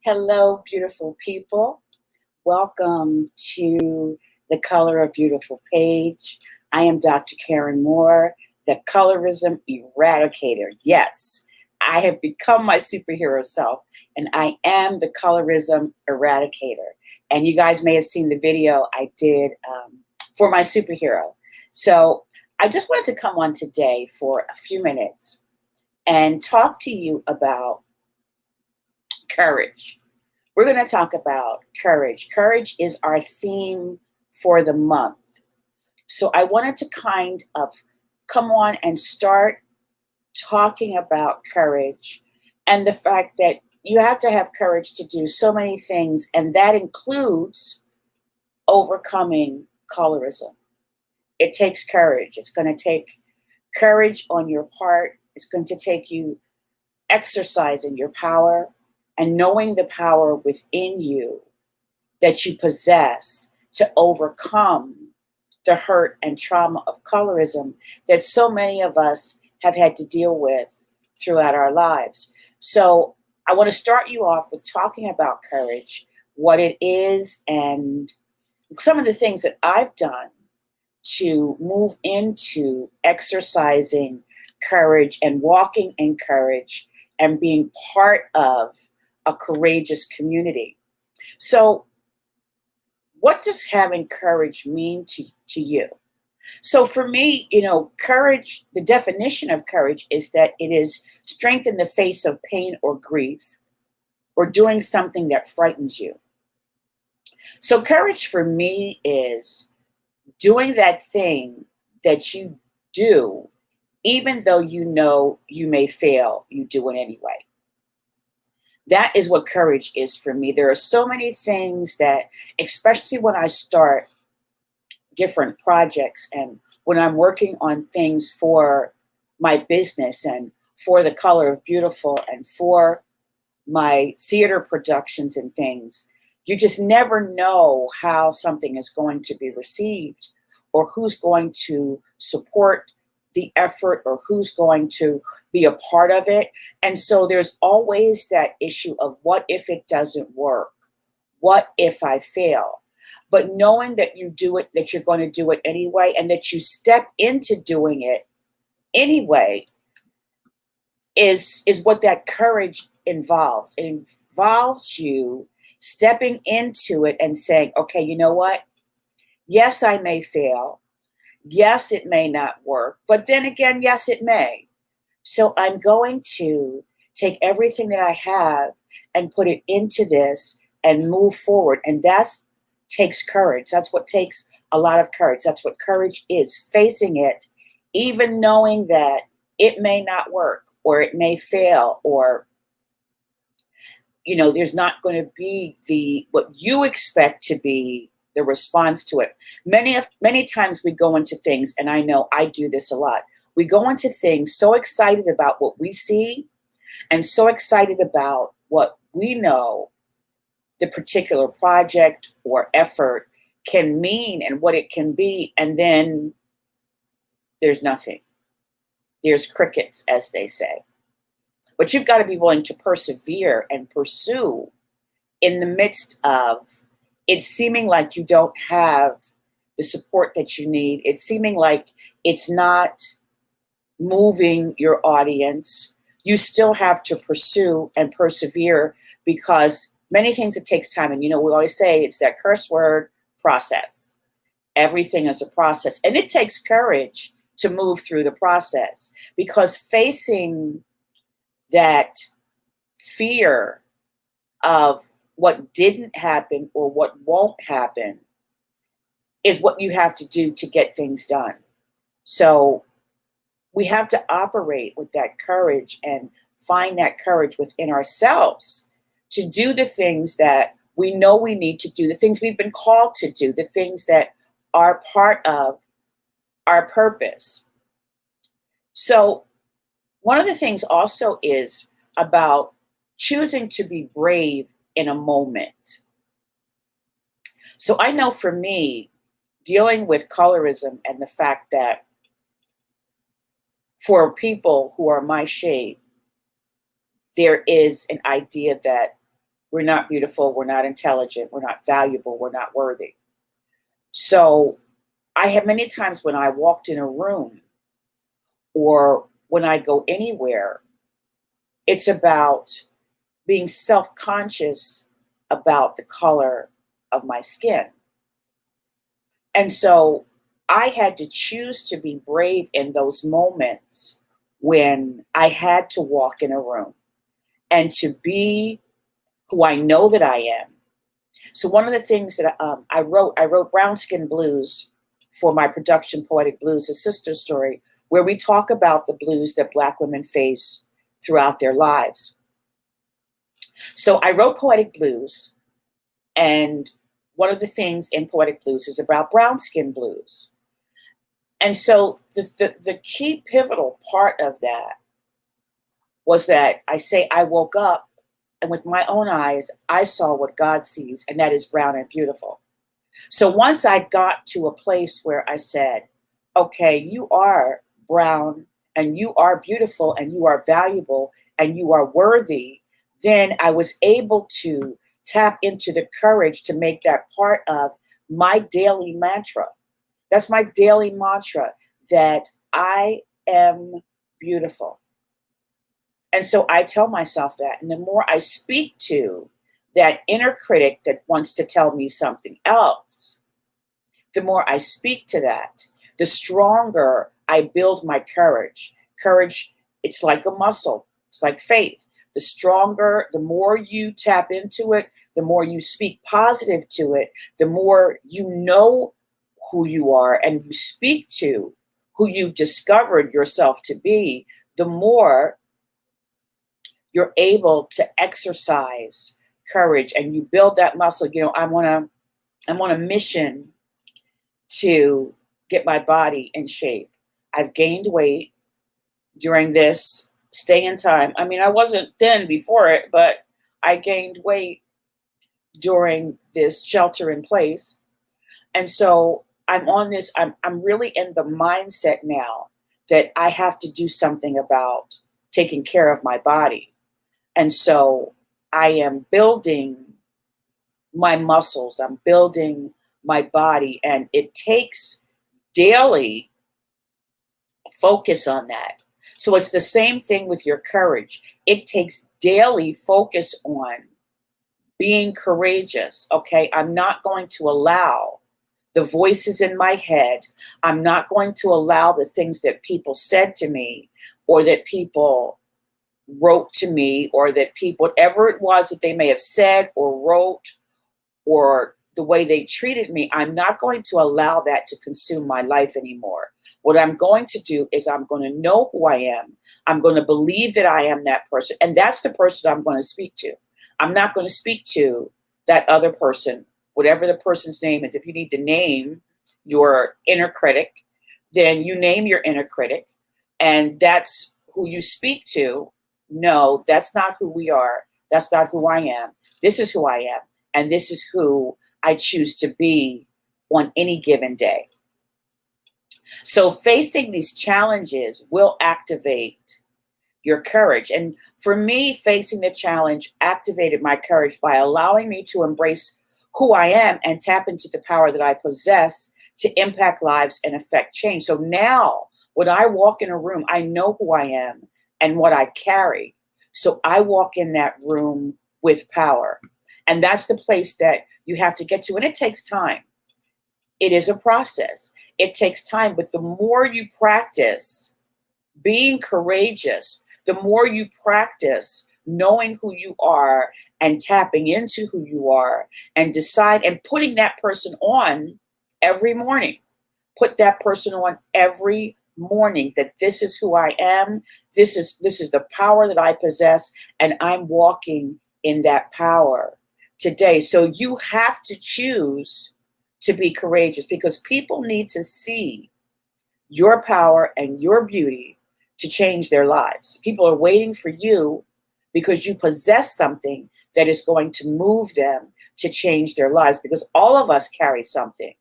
Hello, beautiful people. Welcome to the Color of Beautiful page. I am Dr. Karen Moore, the colorism eradicator. Yes, I have become my superhero self, and I am the colorism eradicator. And you guys may have seen the video I did for my superhero. So I just wanted to come on today for a few minutes and talk to you about courage. We're going to talk about courage. Courage is our theme for the month. So I wanted to kind of come on and start talking about courage and the fact that you have to have courage to do so many things, and that includes overcoming colorism. It takes courage. It's going to take courage on your part. It's going to take you exercising your power and knowing the power within you that you possess to overcome the hurt and trauma of colorism that so many of us have had to deal with throughout our lives. So I want to start you off with talking about courage, what it is, and some of the things that I've done to move into exercising courage and walking in courage and being part of a courageous community. So what does having courage mean to you? So for me, courage, the definition of courage is that it is strength in the face of pain or grief or doing something that frightens you. So courage for me is doing that thing that you do, even though you know you may fail, you do it anyway. That is what courage is for me. There are so many things that, especially when I start different projects and when I'm working on things for my business and for the Color of Beautiful and for my theater productions and things, you just never know how something is going to be received or who's going to support the effort or who's going to be a part of it. And so there's always that issue of what if it doesn't work? What if I fail? But knowing that you do it, that you're going to do it anyway, and that you step into doing it anyway is what that courage involves. It involves you stepping into it and saying, okay, you know what? Yes, I may fail. Yes, it may not work, but then again, yes, it may. So I'm going to take everything that I have and put it into this and move forward. And that takes courage. That's what takes a lot of courage. That's what courage is, facing it, even knowing that it may not work or it may fail or there's not going to be what you expect to be the response to it. Many times we go into things, and I know I do this a lot. We go into things so excited about what we see and so excited about what we know the particular project or effort can mean and what it can be, and then there's nothing. There's crickets, as they say. But you've got to be willing to persevere and pursue in the midst of it seeming like you don't have the support that you need. It's seeming like it's not moving your audience. You still have to pursue and persevere because many things it takes time. And we always say it's that curse word, process. Everything is a process. And it takes courage to move through the process because facing that fear of what didn't happen or what won't happen is what you have to do to get things done. So we have to operate with that courage and find that courage within ourselves to do the things that we know we need to do, the things we've been called to do, the things that are part of our purpose. So one of the things also is about choosing to be brave in a moment. So I know for me, dealing with colorism and the fact that for people who are my shade, there is an idea that we're not beautiful, we're not intelligent, we're not valuable, we're not worthy. So I have many times when I walked in a room or when I go anywhere, it's about being self-conscious about the color of my skin. And so I had to choose to be brave in those moments when I had to walk in a room and to be who I know that I am. So one of the things that I wrote Brown Skin Blues for my production, Poetic Blues, a sister story, where we talk about the blues that Black women face throughout their lives. So I wrote Poetic Blues, and one of the things in Poetic Blues is about brown skin blues. And so the key pivotal part of that was that I woke up and with my own eyes, I saw what God sees, and that is brown and beautiful. So once I got to a place where I said, okay, you are brown and you are beautiful and you are valuable and you are worthy, then I was able to tap into the courage to make that part of my daily mantra. That's my daily mantra, that I am beautiful. And so I tell myself that. And the more I speak to that inner critic that wants to tell me something else, the more I speak to that, the stronger I build my courage. Courage, it's like a muscle. It's like faith. The stronger, the more you tap into it, the more you speak positive to it, the more you know who you are and you speak to who you've discovered yourself to be, the more you're able to exercise courage and you build that muscle. You know, I'm on a mission to get my body in shape. I've gained weight during this stay in time. I mean, I wasn't thin before it, but I gained weight during this shelter in place. And so I'm on this, I'm really in the mindset now that I have to do something about taking care of my body. And so I am building my muscles, I'm building my body, and it takes daily focus on that. So it's the same thing with your courage. It takes daily focus on being courageous. Okay, I'm not going to allow the voices in my head, I'm not going to allow the things that people said to me or that people wrote to me or that people, whatever it was that they may have said or wrote or the way they treated me, I'm not going to allow that to consume my life anymore. What I'm going to do is I'm going to know who I am. I'm going to believe that I am that person. And that's the person I'm going to speak to. I'm not going to speak to that other person, whatever the person's name is. If you need to name your inner critic, then you name your inner critic. And that's who you speak to. No, that's not who we are. That's not who I am. This is who I am. And this is who I choose to be on any given day. So facing these challenges will activate your courage. And for me, facing the challenge activated my courage by allowing me to embrace who I am and tap into the power that I possess to impact lives and affect change. So now when I walk in a room, I know who I am and what I carry. So I walk in that room with power. And that's the place that you have to get to. And it takes time. It is a process. It takes time. But the more you practice being courageous, the more you practice knowing who you are and tapping into who you are and decide and putting that person on every morning. Put that person on every morning that this is who I am. This is the power that I possess, and I'm walking in that power today. So you have to choose to be courageous because people need to see your power and your beauty to change their lives. People are waiting for you because you possess something that is going to move them to change their lives, because all of us carry something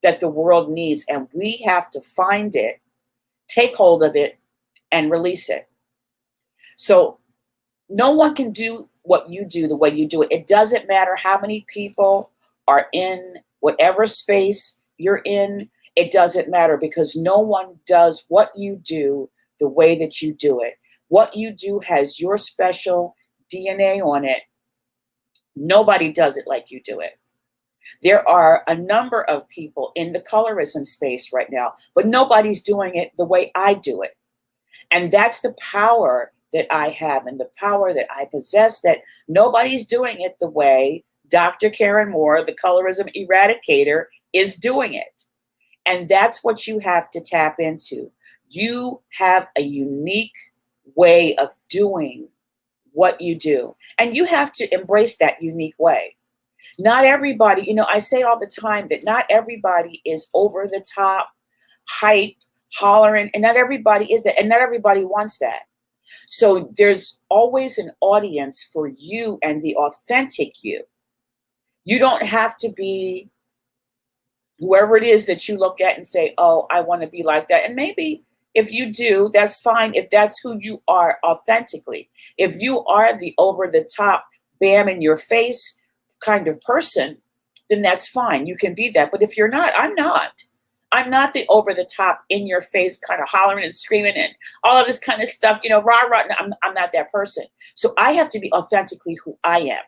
that the world needs, and we have to find it, take hold of it, and release it. So no one can do what you do the way you do it. It doesn't matter how many people are in whatever space you're in. It doesn't matter, because no one does what you do the way that you do it. What you do has your special DNA on it. Nobody does it like you do it. There are a number of people in the colorism space right now, but nobody's doing it the way I do it. And that's the power that I have and the power that I possess, that nobody's doing it the way Dr. Karen Moore, the colorism eradicator, is doing it. And that's what you have to tap into. You have a unique way of doing what you do, and you have to embrace that unique way. Not everybody, I say all the time that not everybody is over the top, hype, hollering, and not everybody is that, and not everybody wants that. So there's always an audience for you and the authentic you. You don't have to be whoever it is that you look at and say, oh, I want to be like that. And maybe if you do, that's fine, if that's who you are authentically. If you are the over the top, bam in your face kind of person, then that's fine. You can be that. But if you're not, I'm not. I'm not the over the top, in your face, kind of hollering and screaming and all of this kind of stuff, rah, rah. I'm not that person. So I have to be authentically who I am.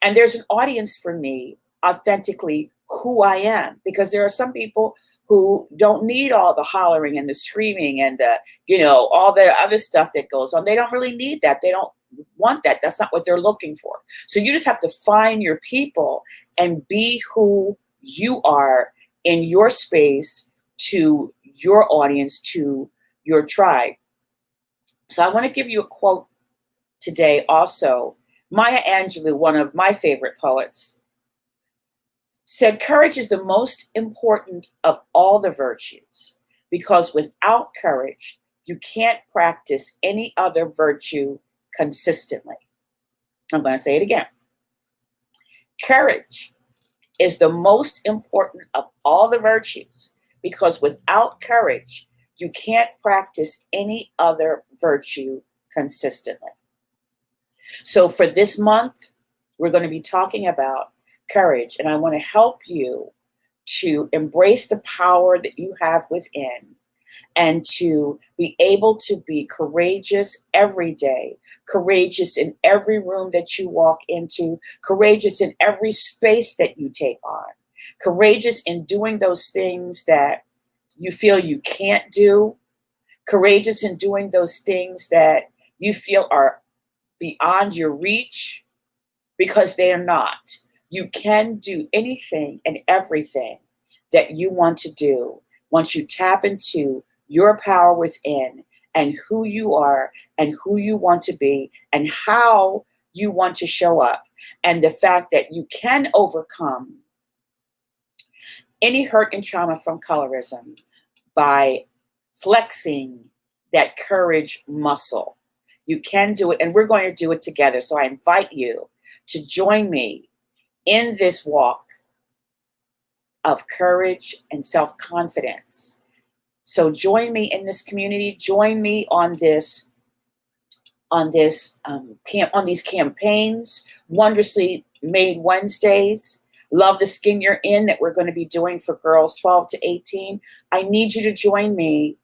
And there's an audience for me authentically who I am, because there are some people who don't need all the hollering and the screaming and all the other stuff that goes on. They don't really need that. They don't want that. That's not what they're looking for. So you just have to find your people and be who you are in your space, to your audience, to your tribe. So I want to give you a quote today also. Maya Angelou, one of my favorite poets, said, courage is the most important of all the virtues, because without courage, you can't practice any other virtue consistently. I'm going to say it again. Courage is the most important of all the virtues, because without courage, you can't practice any other virtue consistently. So for this month, we're going to be talking about courage, and I want to help you to embrace the power that you have within, and to be able to be courageous every day, courageous in every room that you walk into, courageous in every space that you take on, courageous in doing those things that you feel you can't do, courageous in doing those things that you feel are beyond your reach, because they are not. You can do anything and everything that you want to do once you tap into your power within, and who you are and who you want to be and how you want to show up. And the fact that you can overcome any hurt and trauma from colorism by flexing that courage muscle. You can do it, and we're going to do it together. So I invite you to join me in this walk of courage and self-confidence. So join me in this community. Join me on these campaigns, Wondrously Made Wednesdays, Love the Skin You're In, that we're going to be doing for girls 12 to 18. I need you to join me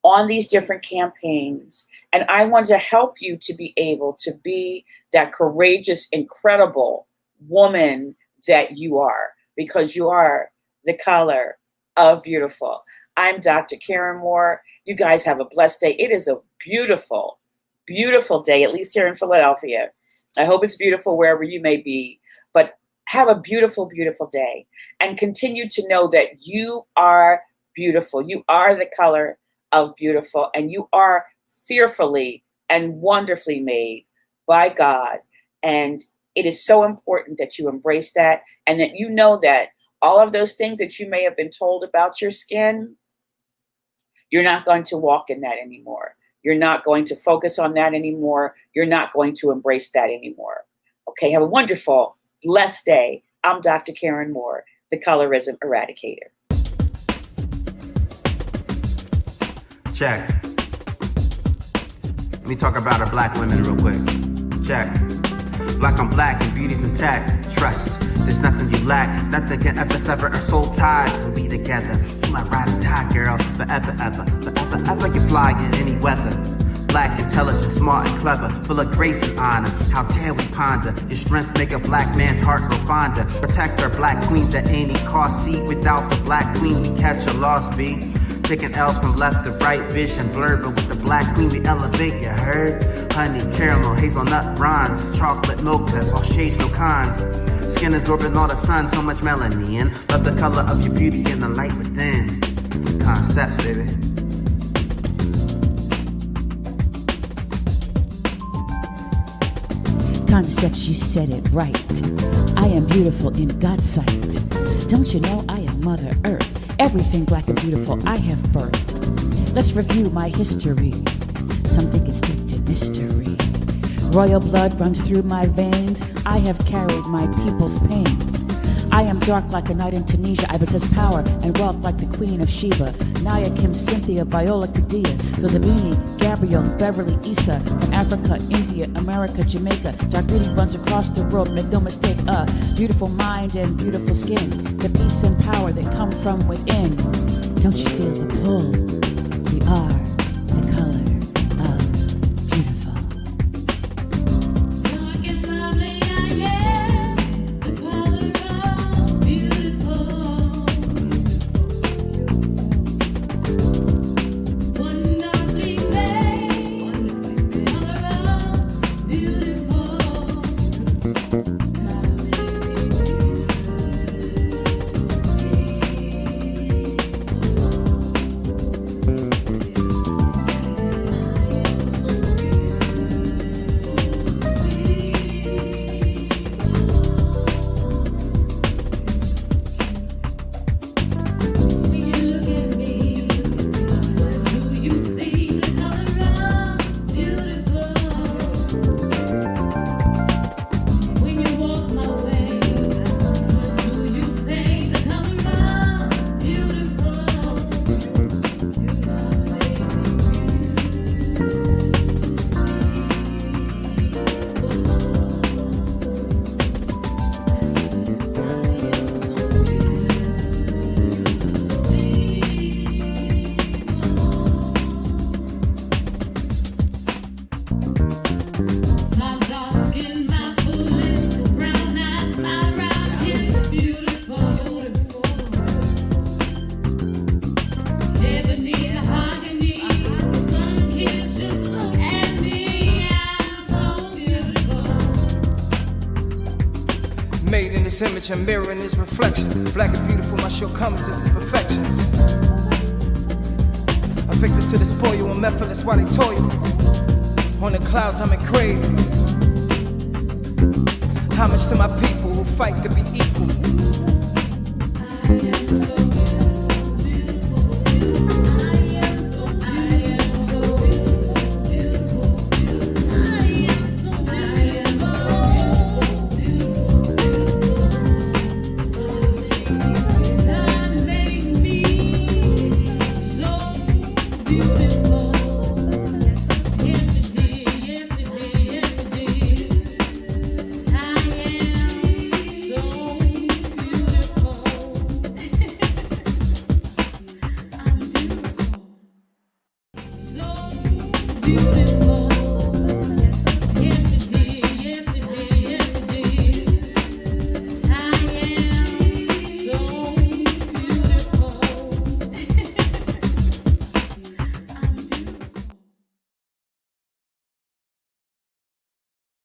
on these different campaigns. And I want to help you to be able to be that courageous, incredible woman that you are, because you are the color of beautiful. I'm Dr. Karen Moore. You guys have a blessed day. It is a beautiful, beautiful day, at least here in Philadelphia. I hope it's beautiful wherever you may be, but have a beautiful, beautiful day, and continue to know that you are beautiful. You are the color of beautiful, and you are fearfully and wonderfully made by God. And it is so important that you embrace that, and that you know that all of those things that you may have been told about your skin, you're not going to walk in that anymore. You're not going to focus on that anymore. You're not going to embrace that anymore. Okay, have a wonderful, blessed day. I'm Dr. Karen Moore, the Colorism Eradicator. Check. Let me talk about our black women real quick. Check. Black on black and beauty's intact. Trust, there's nothing you lack. Nothing can ever sever our soul ties. We'll be together. You my ride or die, girl. Forever, ever. Forever, ever you fly in any weather. Black, intelligent, smart and clever, full of grace and honor. How dare we ponder? Your strength make a black man's heart grow fonder. Protect our black queens at any cost. See, without the black queen, we catch a lost bee. Taking L's from left to right, vision blurred, but with the black queen we elevate, you heard? Honey, caramel, hazelnut, bronze, chocolate, milk, all shades, no cons. Skin absorbing all the sun, so much melanin. Love the color of your beauty and the light within. Concept, baby. Concepts, you said it right. I am beautiful in God's sight. Don't you know I am Mother Earth? Everything black and beautiful I have birthed. Let's review my history. Some think it's steeped in mystery. Royal blood runs through my veins. I have carried my people's pains. I am dark like a night in Tunisia. I possess power and wealth like the Queen of Sheba. Naya, Kim, Cynthia, Viola, Kadia, Zozabini, Gabrielle, Beverly, Issa, from Africa, India, America, Jamaica. Dark beauty runs across the world, make no mistake, beautiful mind and beautiful skin. The peace and power that come from within. Don't you feel the pull? We are the color of beautiful. Made in this image and mirror in his reflection. Black and beautiful, my shortcomings is his perfections. Addicted to this spoil and methodless while they toil. On the clouds, I'm in crave. Homage to my people who fight to be equal.